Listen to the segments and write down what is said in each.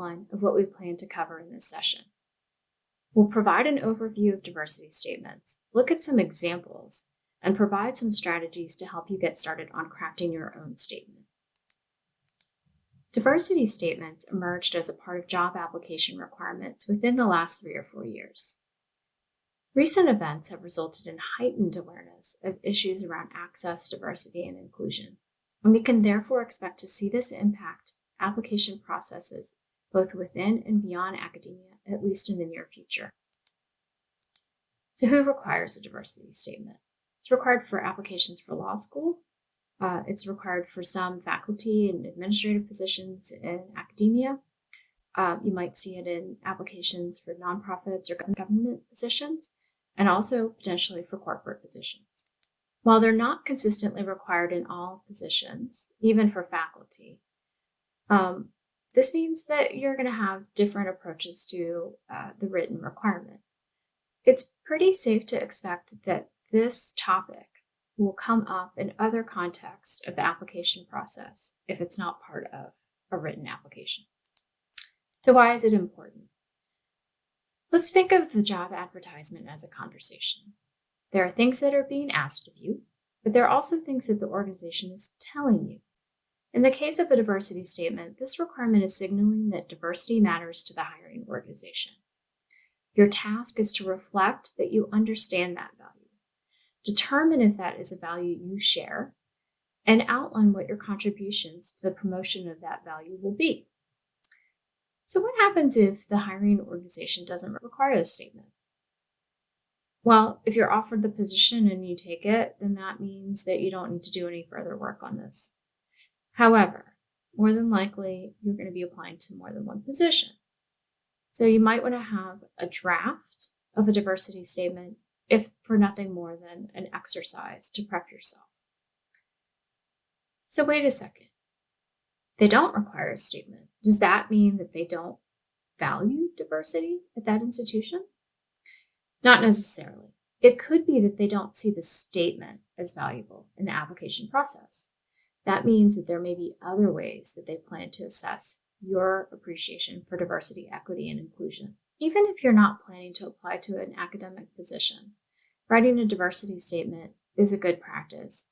outline of what we plan to cover in this session. We'll provide an overview of diversity statements, look at some examples, and provide some strategies to help you get started on crafting your own statement. Diversity statements emerged as a part of job application requirements within the last 3 or 4 years. Recent events have resulted in heightened awareness of issues around access, diversity, and inclusion, and we can therefore expect to see this impact application processes both within and beyond academia, at least in the near future. So who requires a diversity statement? It's required for applications for law school. It's required for some faculty and administrative positions in academia. You might see it in applications for nonprofits or government positions, and also potentially for corporate positions. While they're not consistently required in all positions, even for faculty, this means that you're going to have different approaches to the written requirement. It's pretty safe to expect that this topic will come up in other contexts of the application process if it's not part of a written application. So why is it important? Let's think of the job advertisement as a conversation. There are things that are being asked of you, but there are also things that the organization is telling you. In the case of a diversity statement, this requirement is signaling that diversity matters to the hiring organization. Your task is to reflect that you understand that value, determine if that is a value you share, and outline what your contributions to the promotion of that value will be. So what happens if the hiring organization doesn't require a statement? Well, if you're offered the position and you take it, then that means that you don't need to do any further work on this. However, more than likely, you're going to be applying to more than one position. So you might want to have a draft of a diversity statement, if for nothing more than an exercise to prep yourself. So wait a second. They don't require a statement. Does that mean that they don't value diversity at that institution? Not necessarily. It could be that they don't see the statement as valuable in the application process. That means that there may be other ways that they plan to assess your appreciation for diversity, equity, and inclusion. Even if you're not planning to apply to an academic position, writing a diversity statement is a good practice.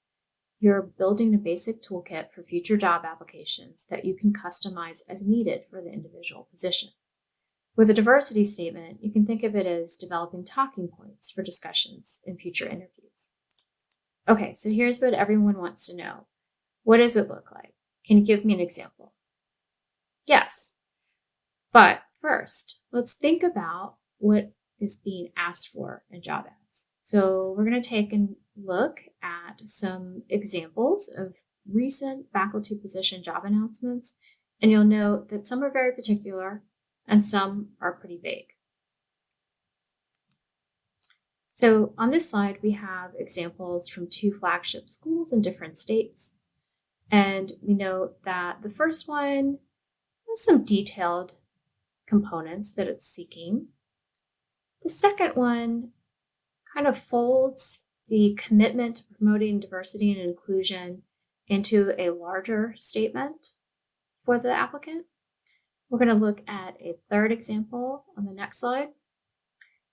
You're building a basic toolkit for future job applications that you can customize as needed for the individual position. With a diversity statement, you can think of it as developing talking points for discussions in future interviews. Okay, so here's what everyone wants to know. What does it look like? Can you give me an example? Yes, but first, let's think about what is being asked for in job ads. So we're going to take a look at some examples of recent faculty position job announcements, and you'll note that some are very particular and some are pretty vague. So on this slide, we have examples from 2 flagship schools in different states. And we note that the first one has some detailed components that it's seeking. The second one kind of folds the commitment to promoting diversity and inclusion into a larger statement for the applicant. We're going to look at a third example on the next slide.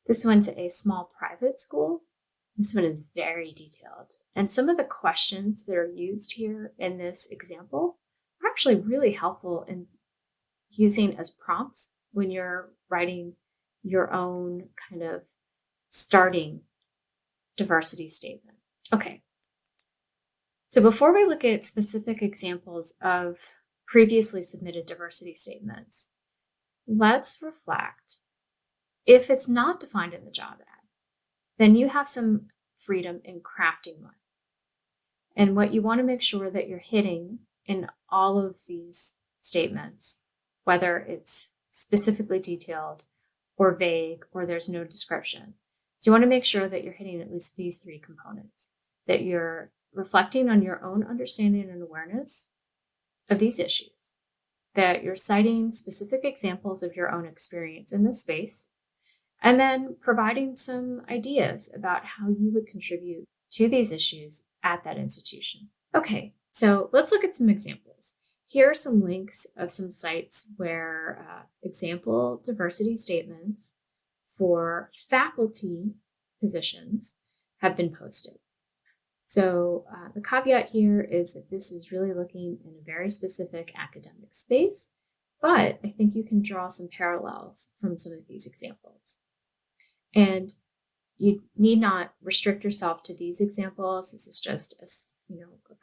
This one's a small private school. This one is very detailed. And some of the questions that are used here in this example are actually really helpful in using as prompts when you're writing your own kind of starting diversity statement. Okay. So before we look at specific examples of previously submitted diversity statements, let's reflect. If it's not defined in the job ad, then you have some freedom in crafting one. And what you want to make sure that you're hitting in all of these statements, whether it's specifically detailed or vague or there's no description. So you want to make sure that you're hitting at least these 3 components, that you're reflecting on your own understanding and awareness of these issues, that you're citing specific examples of your own experience in this space, and then providing some ideas about how you would contribute to these issues at that institution. Okay, so let's look at some examples. here are some links of some sites where example diversity statements for faculty positions have been posted. So the caveat here is that this is really looking in a very specific academic space, but I think you can draw some parallels from some of these examples. And you need not restrict yourself to these examples. This is just a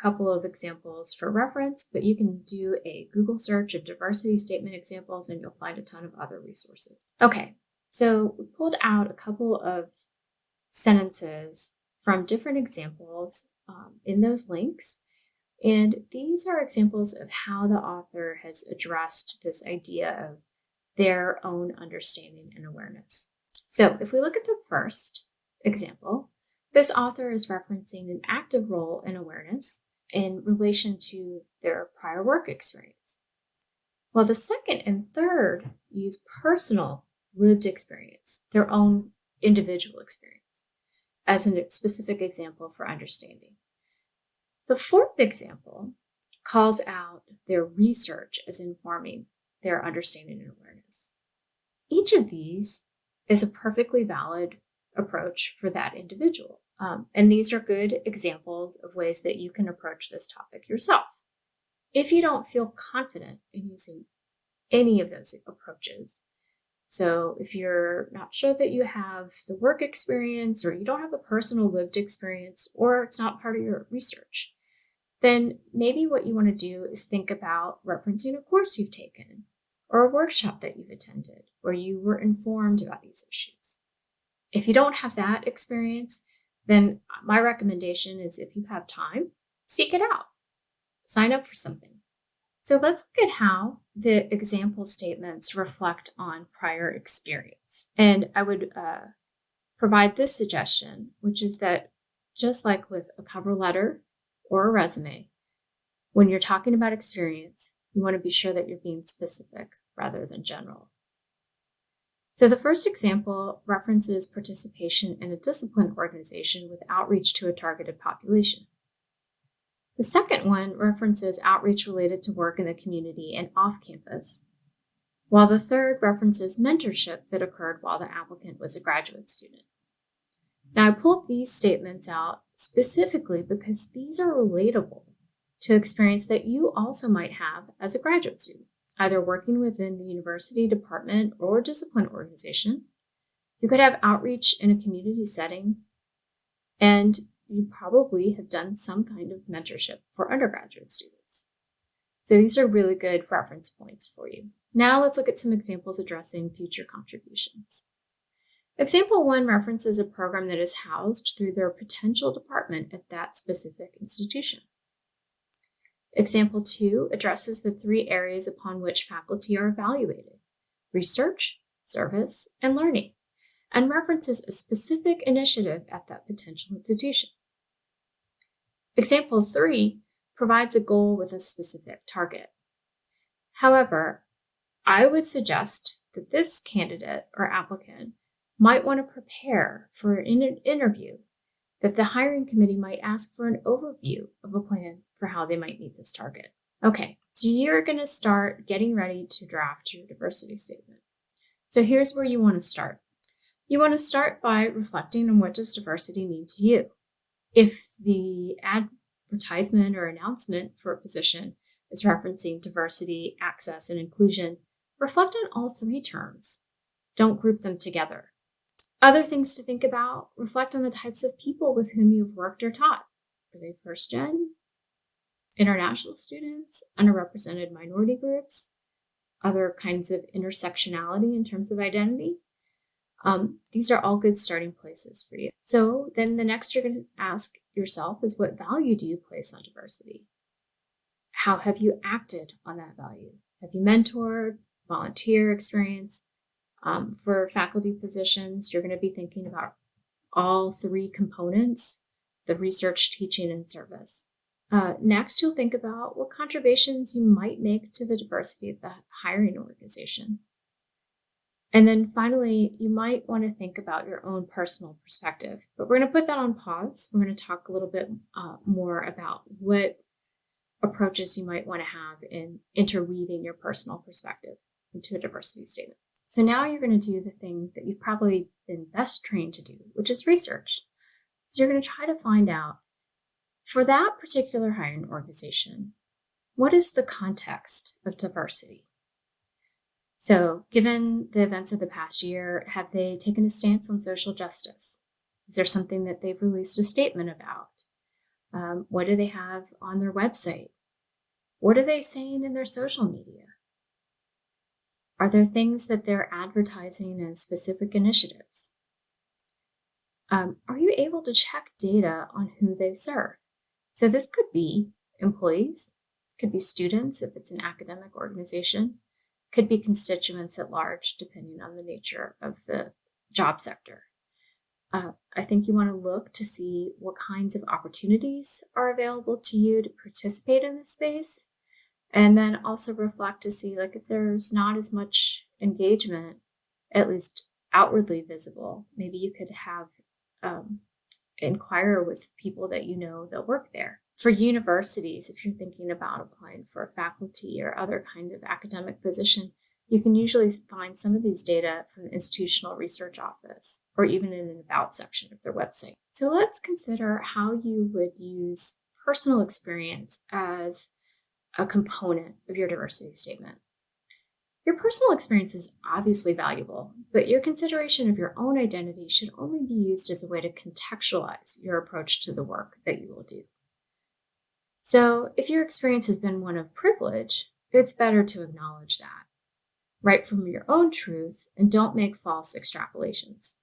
couple of examples for reference, but you can do a Google search of diversity statement examples and you'll find a ton of other resources. Okay, so we pulled out a couple of sentences from different examples in those links. And these are examples of how the author has addressed this idea of their own understanding and awareness. So if we look at the first example, this author is referencing an active role in awareness in relation to their prior work experience, while the second and third use personal lived experience, their own individual experience, as a specific example for understanding. The fourth example calls out their research as informing their understanding and awareness. Each of these is a perfectly valid approach for that individual. And these are good examples of ways that you can approach this topic yourself. If you don't feel confident in using any of those approaches, so if you're not sure that you have the work experience or you don't have the personal lived experience or it's not part of your research, then maybe what you want to do is think about referencing a course you've taken or a workshop that you've attended where you were informed about these issues. If you don't have that experience, then my recommendation is if you have time, seek it out. Sign up for something. So let's look at how the example statements reflect on prior experience. And I would provide this suggestion, which is that just like with a cover letter or a resume, when you're talking about experience, you want to be sure that you're being specific rather than general. So the first example references participation in a discipline organization with outreach to a targeted population. The second one references outreach related to work in the community and off campus, while the third references mentorship that occurred while the applicant was a graduate student. Now, I pulled these statements out specifically because these are relatable to experience that you also might have as a graduate student, either working within the university department or discipline organization. You could have outreach in a community setting, and you probably have done some kind of mentorship for undergraduate students. So these are really good reference points for you. Now let's look at some examples addressing future contributions. Example 1 references a program that is housed through their potential department at that specific institution. Example 2 addresses the 3 areas upon which faculty are evaluated: research, service, and learning, and references a specific initiative at that potential institution. Example 3 provides a goal with a specific target. However, I would suggest that this candidate or applicant might want to prepare for an interview that the hiring committee might ask for an overview of a plan for how they might meet this target. Okay, so you're going to start getting ready to draft your diversity statement. So here's where you want to start. You want to start by reflecting on what does diversity mean to you. If the advertisement or announcement for a position is referencing diversity, access, and inclusion, reflect on all 3 terms. Don't group them together. Other things to think about: reflect on the types of people with whom you've worked or taught. Are they first gen, international students, underrepresented minority groups, other kinds of intersectionality in terms of identity? These are all good starting places for you. So then the next you're going to ask yourself is, what value do you place on diversity? How have you acted on that value? Have you mentored, volunteer experience? For faculty positions, you're going to be thinking about all 3 components: the research, teaching, and service. Next, you'll think about what contributions you might make to the diversity of the hiring organization. And then finally, you might want to think about your own personal perspective. But we're going to put that on pause. We're going to talk a little bit more about what approaches you might want to have in interweaving your personal perspective into a diversity statement. So now you're going to do the thing that you've probably been best trained to do, which is research. So you're going to try to find out, for that particular hiring organization, what is the context of diversity? So given the events of the past year, have they taken a stance on social justice? Is there something that they've released a statement about? What do they have on their website? What are they saying in their social media? Are there things that they're advertising as specific initiatives? Are you able to check data on who they serve? So this could be employees, could be students if it's an academic organization, could be constituents at large, depending on the nature of the job sector. I think you want to look to see what kinds of opportunities are available to you to participate in this space. And then also reflect to see, like, if there's not as much engagement, at least outwardly visible, maybe you could have inquire with people that you know that work there. For universities, if you're thinking about applying for a faculty or other kind of academic position, you can usually find some of these data from the Institutional Research Office or even in an About section of their website. So let's consider how you would use personal experience as a component of your diversity statement. Your personal experience is obviously valuable, but your consideration of your own identity should only be used as a way to contextualize your approach to the work that you will do. So if your experience has been one of privilege, it's better to acknowledge that. Write from your own truth and don't make false extrapolations.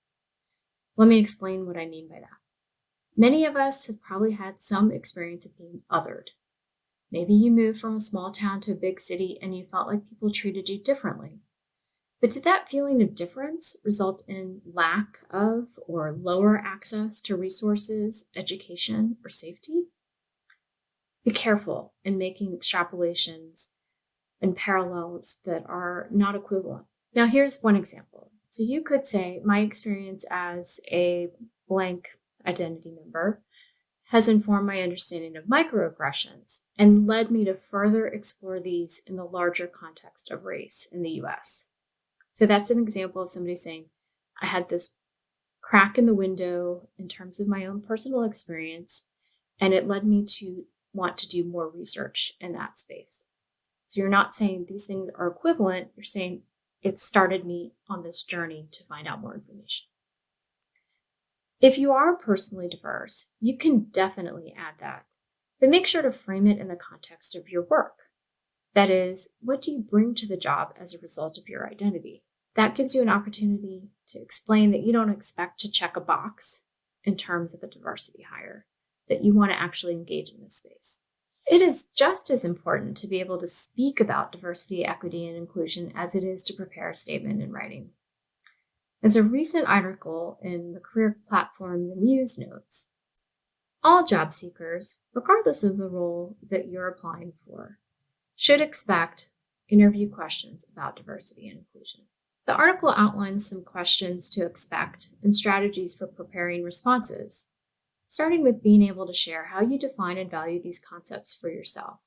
Let me explain what I mean by that. Many of us have probably had some experience of being othered. Maybe you moved from a small town to a big city and you felt like people treated you differently. But did that feeling of difference result in lack of or lower access to resources, education, or safety? Be careful in making extrapolations and parallels that are not equivalent. Now, here's one example. So you could say, my experience as a blank identity member has informed my understanding of microaggressions and led me to further explore these in the larger context of race in the US. So that's an example of somebody saying, I had this crack in the window in terms of my own personal experience, and it led me to want to do more research in that space. So you're not saying these things are equivalent, you're saying it started me on this journey to find out more information. If you are personally diverse, you can definitely add that, but make sure to frame it in the context of your work. That is, what do you bring to the job as a result of your identity? That gives you an opportunity to explain that you don't expect to check a box in terms of a diversity hire, that you want to actually engage in this space. It is just as important to be able to speak about diversity, equity, and inclusion as it is to prepare a statement in writing. As a recent article in the career platform The Muse notes, all job seekers, regardless of the role that you're applying for, should expect interview questions about diversity and inclusion. The article outlines some questions to expect and strategies for preparing responses, starting with being able to share how you define and value these concepts for yourself,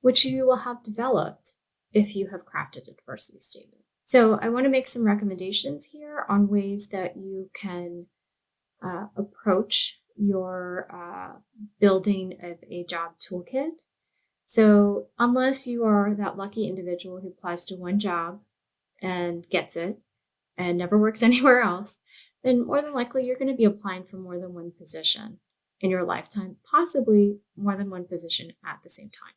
which you will have developed if you have crafted a diversity statement. So I want to make some recommendations here on ways that you can approach your building of a job toolkit. So unless you are that lucky individual who applies to one job and gets it and never works anywhere else, then more than likely you're going to be applying for more than one position in your lifetime, possibly more than one position at the same time.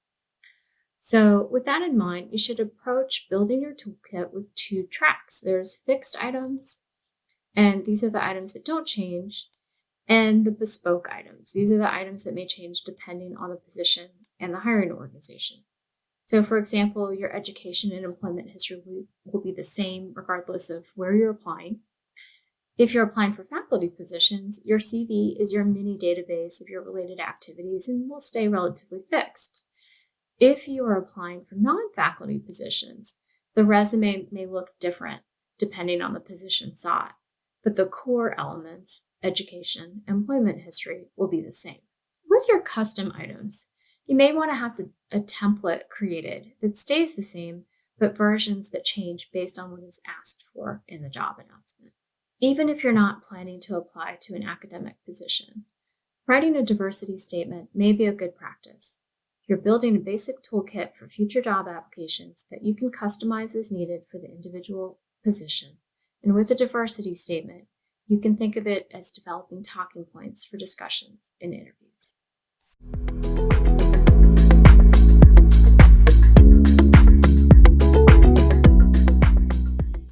So with that in mind, you should approach building your toolkit with two tracks. There's fixed items, and these are the items that don't change, and the bespoke items. These are the items that may change depending on the position and the hiring organization. So for example, your education and employment history will be the same regardless of where you're applying. If you're applying for faculty positions, your CV is your mini database of your related activities and will stay relatively fixed. If you are applying for non-faculty positions, the resume may look different depending on the position sought, but the core elements, education, employment history, will be the same. With your custom items, You may want to have a template created that stays the same, but versions that change based on what is asked for in the job announcement. Even if you're not planning to apply to an academic position, writing a diversity statement may be a good practice. You're building a basic toolkit for future job applications that you can customize as needed for the individual position. And with a diversity statement, you can think of it as developing talking points for discussions in interviews.